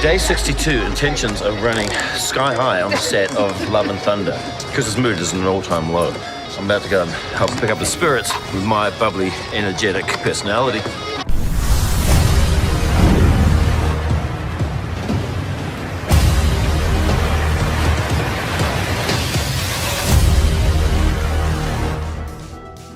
Day 62, intentions are running sky high on the set of Love and Thunder. Chris's mood is at an all-time low. I'm about to go and help pick up the spirits with my bubbly, energetic personality.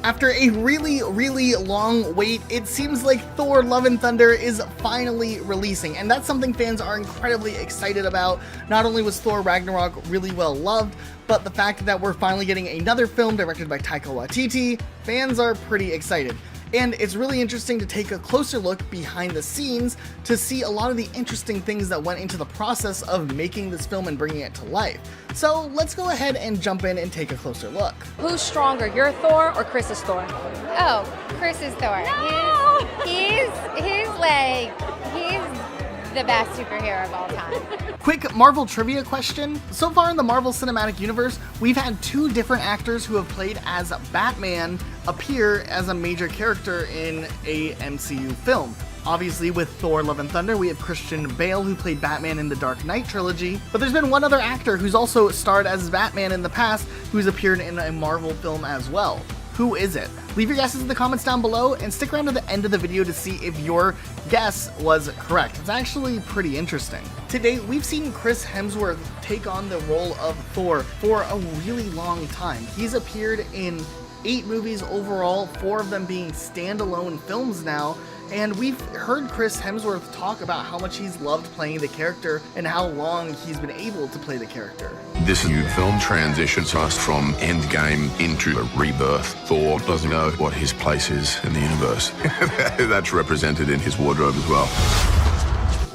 After a really long wait, it seems like Thor Love and Thunder is finally releasing, and that's something fans are incredibly excited about. Not only was Thor Ragnarok really well loved, but the fact that we're finally getting another film directed by Taika Waititi, fans are pretty excited. And it's really interesting to take a closer look behind the scenes to see a lot of the interesting things that went into the process of making this film and bringing it to life. So let's go ahead and jump in and take a closer look. Who's stronger, your Thor or Chris's Thor? Oh, Chris's Thor. No! He's the best superhero of all time. Quick Marvel trivia question. So far in the Marvel Cinematic Universe, we've had two different actors who have played as Batman appear as a major character in a MCU film. Obviously, with Thor Love and Thunder, we have Christian Bale, who played Batman in the Dark Knight trilogy, but there's been one other actor who's also starred as Batman in the past, who's appeared in a Marvel film as well. Who is it? Leave your guesses in the comments down below and stick around to the end of the video to see if your guess was correct. It's actually pretty interesting. Today, we've seen Chris Hemsworth take on the role of Thor for a really long time. He's appeared in 8 movies overall, 4 of them being standalone films now, and we've heard Chris Hemsworth talk about how much he's loved playing the character and how long he's been able to play the character. This new film transitions us from Endgame into a rebirth. Thor doesn't know what his place is in the universe. That's represented in his wardrobe as well.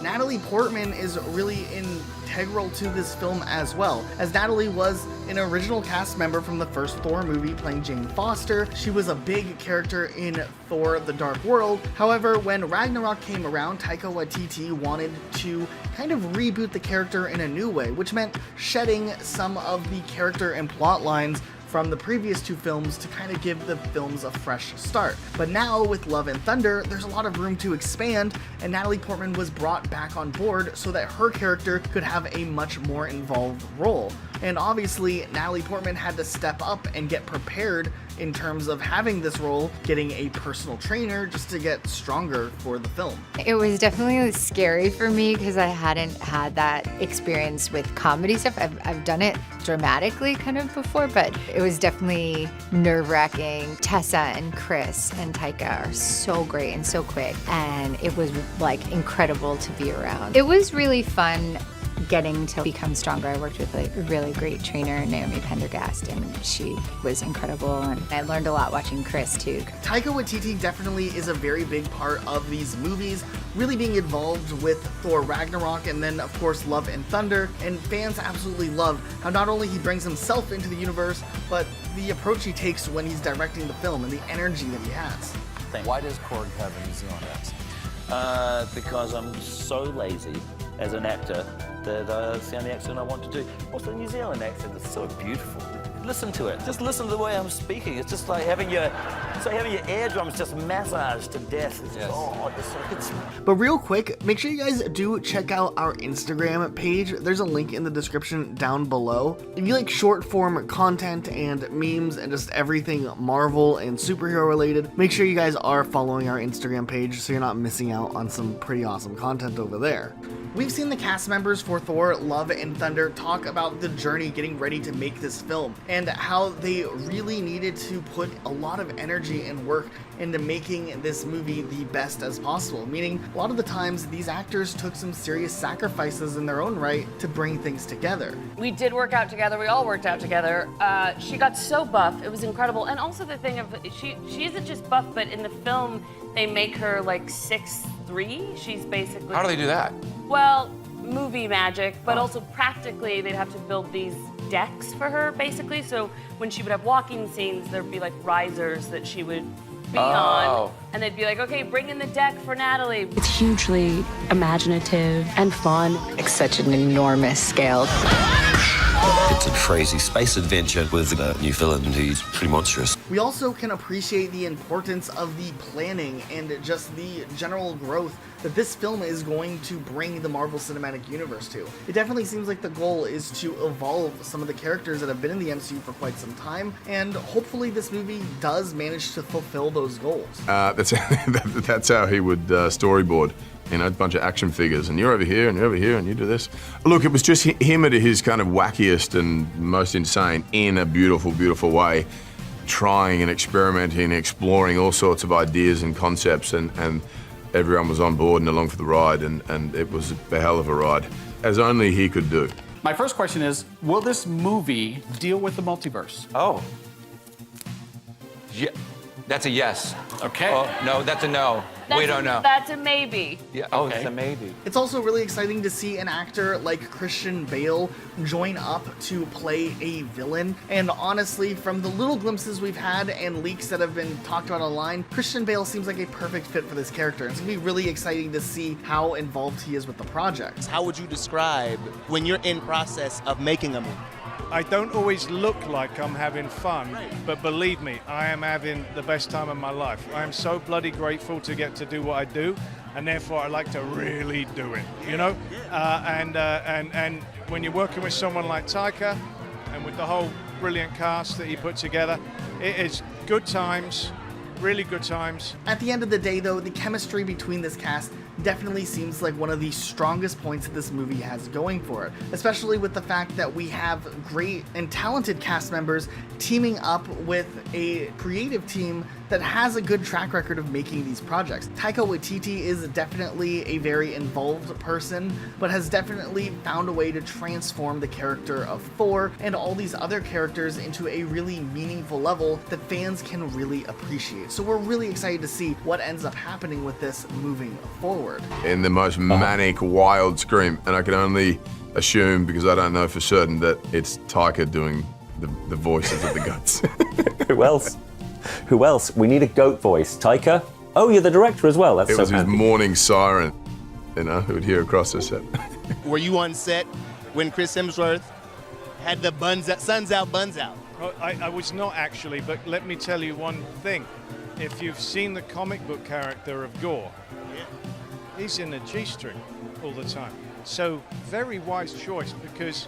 Natalie Portman is really integral to this film as well, as Natalie was an original cast member from the first Thor movie playing Jane Foster. She was a big character in Thor The Dark World. However, when Ragnarok came around, Taika Waititi wanted to kind of reboot the character in a new way, which meant shedding some of the character and plot lines from the previous 2 films to kind of give the films a fresh start. But now with Love and Thunder, there's a lot of room to expand, and Natalie Portman was brought back on board so that her character could have a much more involved role. And obviously, Natalie Portman had to step up and get prepared in terms of having this role, getting a personal trainer just to get stronger for the film. It was definitely scary for me because I hadn't had that experience with comedy stuff. I've done it dramatically kind of before, but it was definitely nerve-wracking. Tessa and Chris and Taika are so great and so quick, and it was like incredible to be around. It was really fun getting to become stronger. I worked with a really great trainer, Naomi Pendergast, and she was incredible, and I learned a lot watching Chris too. Taika Waititi definitely is a very big part of these movies, really being involved with Thor Ragnarok and then of course Love and Thunder, and fans absolutely love how not only he brings himself into the universe, but the approach he takes when he's directing the film and the energy that he has. Why does Korg have a New Zealand accent? Because I'm so lazy as an actor that it's the only accent I want to do. Also, the New Zealand accent is so beautiful. Listen to it. Just listen to the way I'm speaking. It's just like having your eardrums just massaged to death. It's Yes. oh, it's But real quick, make sure you guys do check out our Instagram page. There's a link in the description down below. If you like short form content and memes and just everything Marvel and superhero related, make sure you guys are following our Instagram page so you're not missing out on some pretty awesome content over there. We've seen the cast members for Thor Love and Thunder talk about the journey getting ready to make this film and how they really needed to put a lot of energy and work into making this movie the best as possible, meaning a lot of the times these actors took some serious sacrifices in their own right to bring things together. We did work out together. We all worked out together. She got so buff. It was incredible. And also the thing of, she isn't just buff, but in the film, they make her like 6'3". She's basically... How do they do that? Well, movie magic, but also practically they'd have to build these decks for her, basically. So when she would have walking scenes, there'd be like risers that she would be on. And they'd be like, okay, bring in the deck for Natalie. It's hugely imaginative and fun. It's such an enormous scale. It's a crazy space adventure with a new villain who's pretty monstrous. We also can appreciate the importance of the planning and just the general growth that this film is going to bring the Marvel Cinematic Universe to. It definitely seems like the goal is to evolve some of the characters that have been in the MCU for quite some time, and hopefully this movie does manage to fulfill those goals. That's how he would storyboard. You know, a bunch of action figures, and you're over here, and you're over here, and you do this. Look, it was just him at his kind of wackiest and most insane in a beautiful, beautiful way, trying and experimenting, exploring all sorts of ideas and concepts, and everyone was on board and along for the ride, and it was a hell of a ride, as only he could do. My first question is, will this movie deal with the multiverse? Oh. Yeah, that's a yes. Okay. Oh, no, that's a no. We don't know. That's a maybe. Yeah, oh, it's a maybe. It's also really exciting to see an actor like Christian Bale join up to play a villain. And honestly, from the little glimpses we've had and leaks that have been talked about online, Christian Bale seems like a perfect fit for this character. It's gonna be really exciting to see how involved he is with the project. How would you describe when you're in process of making a movie? I don't always look like I'm having fun, but believe me, I am having the best time of my life. I am so bloody grateful to get to do what I do, and therefore I like to really do it, you know? And when you're working with someone like Taika, and with the whole brilliant cast that he put together, it is good times, really good times. At the end of the day though, the chemistry between this cast definitely seems like one of the strongest points that this movie has going for it, especially with the fact that we have great and talented cast members teaming up with a creative team that has a good track record of making these projects. Taika Waititi is definitely a very involved person, but has definitely found a way to transform the character of Thor and all these other characters into a really meaningful level that fans can really appreciate. So we're really excited to see what ends up happening with this moving forward. In the most manic, wild scream, and I can only assume, because I don't know for certain, that it's Taika doing the voices of the goats. Who else? Who else? We need a goat voice. Taika? Oh, you're the director as well. That's It so was his handy. morning siren, you know, who would hear across the set. Were you on set when Chris Hemsworth had the suns out, buns out? Well, I was not actually, but let me tell you one thing. If you've seen the comic book character of Gore, he's in a G-string all the time. So very wise choice, because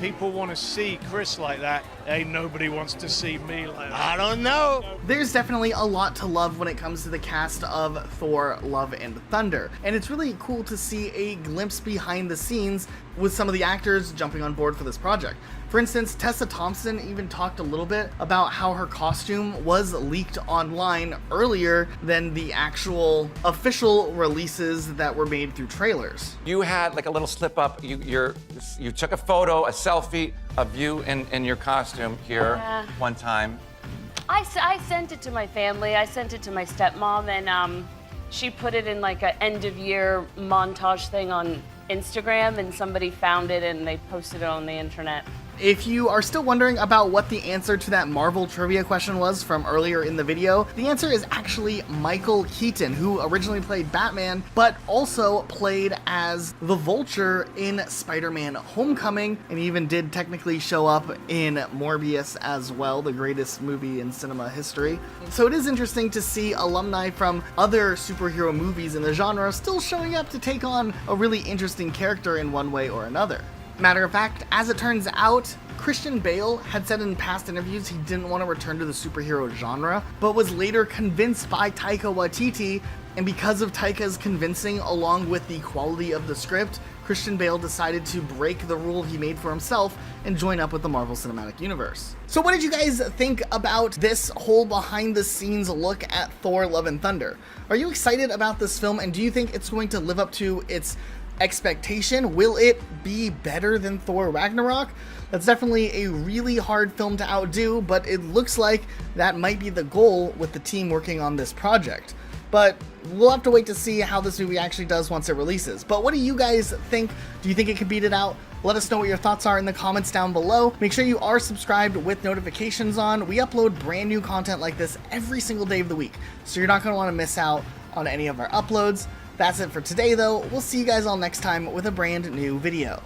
people want to see Chris like that. Hey, nobody wants to see me like that. I don't know. There's definitely a lot to love when it comes to the cast of Thor: Love and Thunder, and it's really cool to see a glimpse behind the scenes with some of the actors jumping on board for this project. For instance, Tessa Thompson even talked a little bit about how her costume was leaked online earlier than the actual official releases that were made through trailers. You had like a little slip up. You took a photo, a selfie of you in your costume here one time. I sent it to my family. I sent it to my stepmom, and she put it in like an end of year montage thing on Instagram, and somebody found it and they posted it on the internet. If you are still wondering about what the answer to that Marvel trivia question was from earlier in the video, the answer is actually Michael Keaton, who originally played Batman, but also played as the Vulture in Spider-Man Homecoming, and even did technically show up in Morbius as well, the greatest movie in cinema history. So it is interesting to see alumni from other superhero movies in the genre still showing up to take on a really interesting character in one way or another. Matter of fact, as it turns out, Christian Bale had said in past interviews he didn't want to return to the superhero genre, but was later convinced by Taika Waititi, and because of Taika's convincing along with the quality of the script, Christian Bale decided to break the rule he made for himself and join up with the Marvel Cinematic Universe. So what did you guys think about this whole behind the scenes look at Thor: Love and Thunder? Are you excited about this film, and do you think it's going to live up to its expectation? Will it be better than Thor Ragnarok? That's definitely a really hard film to outdo, but it looks like that might be the goal with the team working on this project. But we'll have to wait to see how this movie actually does once it releases. But what do you guys think? Do you think it can beat it out? Let us know what your thoughts are in the comments down below. Make sure you are subscribed with notifications on. We upload brand new content like this every single day of the week, so you're not going to want to miss out on any of our uploads. That's it for today though. We'll see you guys all next time with a brand new video.